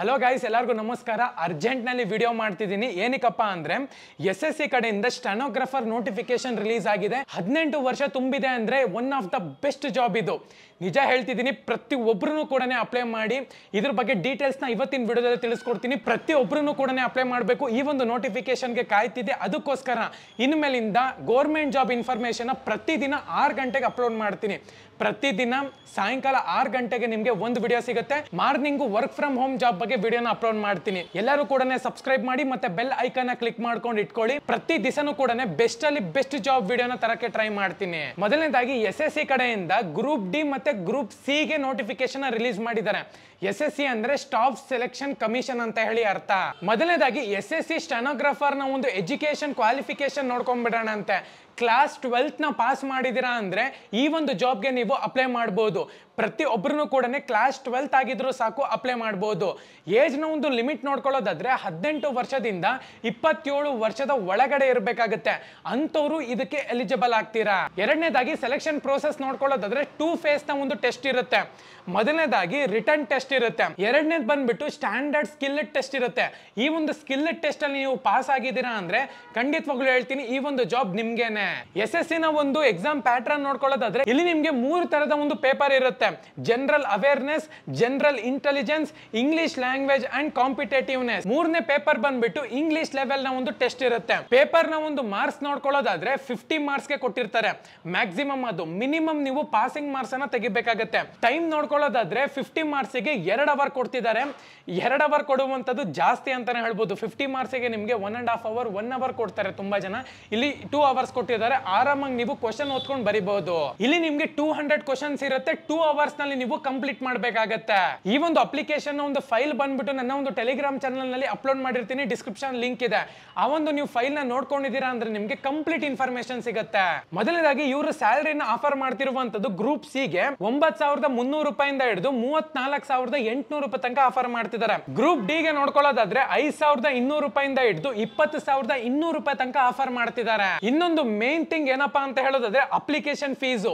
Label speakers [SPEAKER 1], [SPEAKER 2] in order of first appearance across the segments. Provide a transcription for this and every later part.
[SPEAKER 1] Hello guys, ಎಲ್ಲರಿಗೂ ನಮಸ್ಕಾರ. ಅರ್ಜೆಂಟ್ನಲ್ಲಿ video ಮಾಡ್ತಿದ್ದೀನಿ. ಏನಕ್ಕಪ್ಪ ಅಂದರೆ SSC ಕಡೆಯಿಂದ ಸ್ಟೆನೋಗ್ರಾಫರ್ ನೋಟಿಫಿಕೇಶನ್ ರಿಲೀಸ್ ಆಗಿದೆ. 18 ವರ್ಷ ತುಂಬಿದೆ ಅಂದರೆ one of the best job ಇದು. ನಿಜ ಹೇಳ್ತಿದ್ದೀನಿ, ಪ್ರತಿ ಒಬ್ಬರೂ ಕೂಡ ಅಪ್ಲೈ ಮಾಡಿ. ಇದ್ರ ಬಗ್ಗೆ ಡೀಟೇಲ್ಸ್ನ ಇವತ್ತಿನ ವಿಡಿಯೋದಲ್ಲಿ ತಿಳಿಸ್ಕೊಡ್ತೀನಿ. ಪ್ರತಿ ಒಬ್ಬರೂ ಕೂಡ ಅಪ್ಲೈ ಮಾಡಬೇಕು. ಈ ಒಂದು ನೋಟಿಫಿಕೇಶನ್ಗೆ ಕಾಯ್ತಿದೆ. ಅದಕ್ಕೋಸ್ಕರ ಇನ್ಮೇಲಿಂದ ಗೌರ್ಮೆಂಟ್ ಜಾಬ್ ಇನ್ಫಾರ್ಮೇಷನ್ ಪ್ರತಿದಿನ 6 ಗಂಟೆಗೆ ಅಪ್ಲೋಡ್ ಮಾಡ್ತೀನಿ. ಪ್ರತಿದಿನ ಸಾಯಂಕಾಲ 6 ಗಂಟೆಗೆ ನಿಮಗೆ ಒಂದು ವಿಡಿಯೋ ಸಿಗುತ್ತೆ. Morning work from home job ಬಗ್ಗೆ ವಿಡಿಯೋನ ಅಪ್ಲೋಡ್ ಮಾಡ್ತೀನಿ. ಎಲ್ಲರೂ ಕೂಡ ಸಬ್ಸ್ಕ್ರೈಬ್ ಮಾಡಿ ಮತ್ತೆ ಬೆಲ್ ಐಕಾನ್ ಕ್ಲಿಕ್ ಮಾಡ್ಕೊಂಡು ಇಟ್ಕೊಳ್ಳಿ. ಪ್ರತಿ ದಿವಸನೂ ಕೂಡ ಬೆಸ್ಟ್ ಅಲ್ಲಿ ಬೆಸ್ಟ್ ಜಾಬ್ ವಿಡಿಯೋನ ತರಕ್ಕೆ ಟ್ರೈ ಮಾಡ್ತೀನಿ. ಮೊದಲನೇದಾಗಿ SSC ಕಡೆಯಿಂದ ಗ್ರೂಪ್ ಡಿ ಮತ್ತೆ ಗ್ರೂಪ್ ಸಿ ಗೆ ನೋಟಿಫಿಕೇಶನ್ ರಿಲೀಸ್ ಮಾಡಿದ್ದಾರೆ. SSC ಅಂದ್ರೆ ಸ್ಟಾಫ್ ಸೆಲೆಕ್ಷನ್ ಕಮಿಷನ್ ಅಂತ ಹೇಳಿ ಅರ್ಥ. ಮೊದಲನೇದಾಗಿ SSC ಸ್ಟೆನೋಗ್ರಾಫರ್ ನ ಒಂದು ಎಜುಕೇಶನ್ ಕ್ವಾಲಿಫಿಕೇಶನ್ ನೋಡ್ಕೊಂಡ್ಬಿಡೋಣ ಅಂತೆ. ಕ್ಲಾಸ್ 12th ನ ಪಾಸ್ ಮಾಡಿದಿರಾ ಅಂದ್ರೆ ಈ ಒಂದು ಜಾಬ್ಗೆ ನೀವು ಅಪ್ಲೈ ಮಾಡಬಹುದು. ಪ್ರತಿ ಒಬ್ಬರೂ ಕೂಡ ಕ್ಲಾಸ್ 12th ಆಗಿದ್ರು ಸಾಕು ಅಪ್ಲೈ ಮಾಡಬಹುದು. ಏಜ್ ನ ಒಂದು ಲಿಮಿಟ್ ನೋಡ್ಕೊಳ್ಳೋದಾದ್ರೆ 18 ವರ್ಷದಿಂದ 27 ವರ್ಷದ ಒಳಗಡೆ ಇರಬೇಕಾಗುತ್ತೆ. ಅಂತವರು ಇದಕ್ಕೆ ಎಲಿಜಿಬಲ್ ಆಗ್ತೀರಾ. ಎರಡನೇದಾಗಿ ಸೆಲೆಕ್ಷನ್ ಪ್ರೋಸೆಸ್ ನೋಡ್ಕೊಳ್ಳೋದಾದ್ರೆ 2 ಫೇಸ್ ನ ಒಂದು ಟೆಸ್ಟ್ ಇರುತ್ತೆ. ಮೊದಲನೇದಾಗಿ ರಿಟರ್ನ್ ಟೆಸ್ಟ್ ಇರುತ್ತೆ. ಎರಡನೇದು ಬಂದ್ಬಿಟ್ಟು ಸ್ಟ್ಯಾಂಡರ್ಡ್ ಸ್ಕಿಲ್ ಟೆಸ್ಟ್ ಇರುತ್ತೆ. ಈ ಒಂದು ಸ್ಕಿಲ್ ಟೆಸ್ಟ್ ಅಲ್ಲಿ ನೀವು ಪಾಸ್ ಆಗಿದ್ದೀರಾ ಅಂದ್ರೆ ಖಂಡಿತವಾಗ್ಲೂ ಹೇಳ್ತೀನಿ ಈ ಒಂದು ಜಾಬ್ ನಿಮ್ಗೇನೆ. SSC ನ ಒಂದು ಎಕ್ಸಾಮ್ ಪ್ಯಾಟರ್ನ್ ನೋಡ್ಕೊಳ್ಳೋದಾದ್ರೆ ಇಲ್ಲಿ ನಿಮ್ಗೆ 3 ತರದ ಒಂದು ಪೇಪರ್ ಇರುತ್ತೆ. General awareness, general intelligence, English language and competitiveness. ಮೂರನೇ ಪೇಪರ್ ಬಂದ್ಬಿಟ್ಟು ಇಂಗ್ಲಿಷ್ ಲೆವೆಲ್ ನ ಒಂದು ಟೆಸ್ಟ್ ಇರುತ್ತೆ. ಪೇಪರ್ ನ ಒಂದು ಮಾರ್ಕ್ಸ್ ನೋಡ್ಕೊಳ್ಳೋದಾದ್ರೆ 50 ಮಾರ್ಕ್ಸ್ ಗೆ ಕೊಟ್ಟಿರ್ತಾರೆ. ಮ್ಯಾಕ್ಸಿಮಮ್ ಅದು ಮಿನಿಮಮ್ ನೀವು ಪಾಸಿಂಗ್ ಮಾರ್ಕ್ಸ್ ಅನ್ನ ತೆಗಿಬೇಕಾಗುತ್ತೆ. ಟೈಮ್ ನೋಡ್ಕೊಳ್ಳೋದಾದ್ರೆ 50 ಮಾರ್ಕ್ಸ್ ಗೆ 2 ಅವರ್ ಕೊಡ್ತಿದ್ದಾರೆ. 2 ಅವರ್ ಕೊಡುವಂತದ್ದು ಜಾಸ್ತಿ ಅಂತಾನೆ ಹೇಳ್ಬೋದು. 50 ಮಾರ್ಕ್ಸ್ ಗೆ ನಿಮ್ಗೆ 1.5 ಅವರ್ 1 ಅವರ್ ಕೊಡ್ತಾರೆ ತುಂಬಾ ಜನ. ಇಲ್ಲಿ 2 ಅವರ್ಸ್ ಕೊಟ್ಟಿದ್ದಾರೆ. ಆರಾಮಾಗಿ ನೀವು ಕ್ವಶನ್ ಓದ್ಕೊಂಡು ಬರೀಬಹುದು. ಇಲ್ಲಿ ನಿಮ್ಗೆ 200 ಕ್ವಶನ್ಸ್ ಇರುತ್ತೆ. 2 ಅವರ್ಸ್ ನಲ್ಲಿ ನೀವು ಕಂಪ್ಲೀಟ್ ಮಾಡಬೇಕಾಗತ್ತೆ. ಈ ಒಂದು ಅಪ್ಲಿಕೇಶನ್ ಒಂದು ಫೈಲ್ ಬಂದ್ಬಿಟ್ಟು ನನ್ನ ಒಂದು ಟೆಲಿಗ್ರಾಮ್ ಚಾನಲ್ ನಲ್ಲಿ ಅಪ್ಲೋಡ್ ಮಾಡಿರ್ತೀನಿ. ಡಿಸ್ಕ್ರಿಪ್ಷನ್ ಲಿಂಕ್ ಇದೆ. ಆ ಒಂದು ನೀವು ಫೈಲ್ ನ ನೋಡ್ಕೊಂಡಿದ್ದೀರಾ ಅಂದ್ರೆ ನಿಮ್ಗೆ ಕಂಪ್ಲೀಟ್ ಇನ್ಫಾರ್ಮೇಶನ್ ಸಿಗುತ್ತೆ. ಮೊದಲನೇದಾಗಿ ಇವರು ಸ್ಯಾಲರಿನ ಆಫರ್ ಮಾಡ್ತಿರುವಂತದ್ದು ಗ್ರೂಪ್ ಸಿ ಗೆ 9,300 ರೂಪಾಯಿಂದ ಹಿಡಿದು 34,800 ರೂಪಾಯಿ ತನಕ ಆಫರ್ ಮಾಡ್ತಿದ್ದಾರೆ. ಗ್ರೂಪ್ ಡಿ ಗೆ ನೋಡ್ಕೊಳ್ಳೋದಾದ್ರೆ 5,200 ರೂಪಾಯಿಂದ ಹಿಡಿದು 20,200 ರೂಪಾಯಿ ತನಕ ಆಫರ್ ಮಾಡ್ತಿದ್ದಾರೆ. ಇನ್ನೊಂದು ಮೇನ್ ಥಿಂಗ್ ಏನಪ್ಪಾ ಅಂತ ಹೇಳೋದಾದ್ರೆ application fees.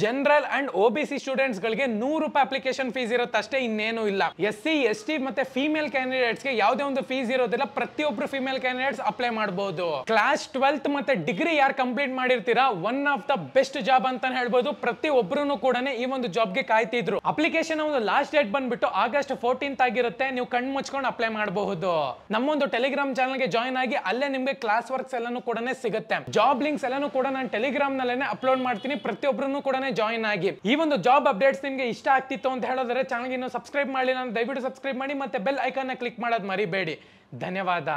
[SPEAKER 1] General and OBC students ಗಳಿಗೆ 100 ರೂಪಾಯಿ ಅಪ್ಲಿಕೇಶನ್ ಫೀಸ್ ಇರುತ್ತೆ ಅಷ್ಟೇ, ಇನ್ನೇನು ಇಲ್ಲ. SC ST ಮತ್ತೆ ಫೀಮೇಲ್ ಕ್ಯಾಂಡಿಡೇಟ್ಸ್ ಗೆ ಯಾವುದೇ ಒಂದು ಫೀಸ್ ಇರೋದಿಲ್ಲ. ಪ್ರತಿಯೊಬ್ಬರು ಫೀಮೇಲ್ ಕ್ಯಾಂಡಿಡೇಟ್ಸ್ ಅಪ್ಲೈ ಮಾಡಬಹುದು. ಕ್ಲಾಸ್ 12th ಮತ್ತೆ ಡಿಗ್ರಿ ಯಾರು ಕಂಪ್ಲೀಟ್ ಮಾಡಿರ್ತೀರಾ one of the best job ಅಂತ ಹೇಳ್ಬೋದು. ಪ್ರತಿ ಒಬ್ಬರು ಕೂಡ ಈ ಒಂದು ಜಾಬ್ ಗೆ ಕಾಯ್ತಿದ್ರು. ಅಪ್ಲಿಕೇಶನ್ ಒಂದು ಲಾಸ್ಟ್ ಡೇಟ್ ಬಂದ್ಬಿಟ್ಟು ಆಗಸ್ಟ್ 14th ಆಗಿರುತ್ತೆ. ನೀವು ಕಣ್ಣು ಮುಚ್ಕೊಂಡು ಅಪ್ಲೈ ಮಾಡಬಹುದು. ನಮ್ಮೊಂದು ಟೆಲಿಗ್ರಾಮ್ ಚಾನಲ್ ಗೆ ಜಾಯ್ನ್ ಆಗಿ ಅಲ್ಲೇ ನಿಮ್ಗೆ ಕ್ಲಾಸ್ ವರ್ಕ್ಸ್ ಎಲ್ಲಾನು ಕೂಡ ಸಿಗುತ್ತೆ. ಜಾಬ್ ಲಿಂಕ್ಸ್ ಎಲ್ಲಾನು ಕೂಡ ನಾನು ಟೆಲಿಗ್ರಾಮ್ ನಲ್ಲೇನೆ ಅಪ್ಲೋಡ್ ಮಾಡ್ತೀನಿ. ಪ್ರತಿಯೊಬ್ಬರು ಕೂಡ ಜಾಯ್ನ್ ಆಗಿ. ಈ ಒಂದು ಜಾಬ್ ಅಪ್ಡೇಟ್ಸ್ ನಿಮ್ಗೆ ಇಷ್ಟ ಆಗ್ತಿತ್ತು ಅಂತ ಹೇಳಿದ್ರೆ ಚಾನಲ್ಗೆ ಇನ್ನೂ ಸಬ್ಸ್ಕ್ರೈಬ್ ಮಾಡಲಿಲ್ಲ ಅಂದ್ರೆ ದಯವಿಟ್ಟು ಸಬ್ಸ್ಕ್ರೈಬ್ ಮಾಡಿ ಮತ್ತೆ ಬೆಲ್ ಐಕಾನ್ ಕ್ಲಿಕ್ ಮಾಡೋದು ಮರಿಬೇಡಿ. ಧನ್ಯವಾದ.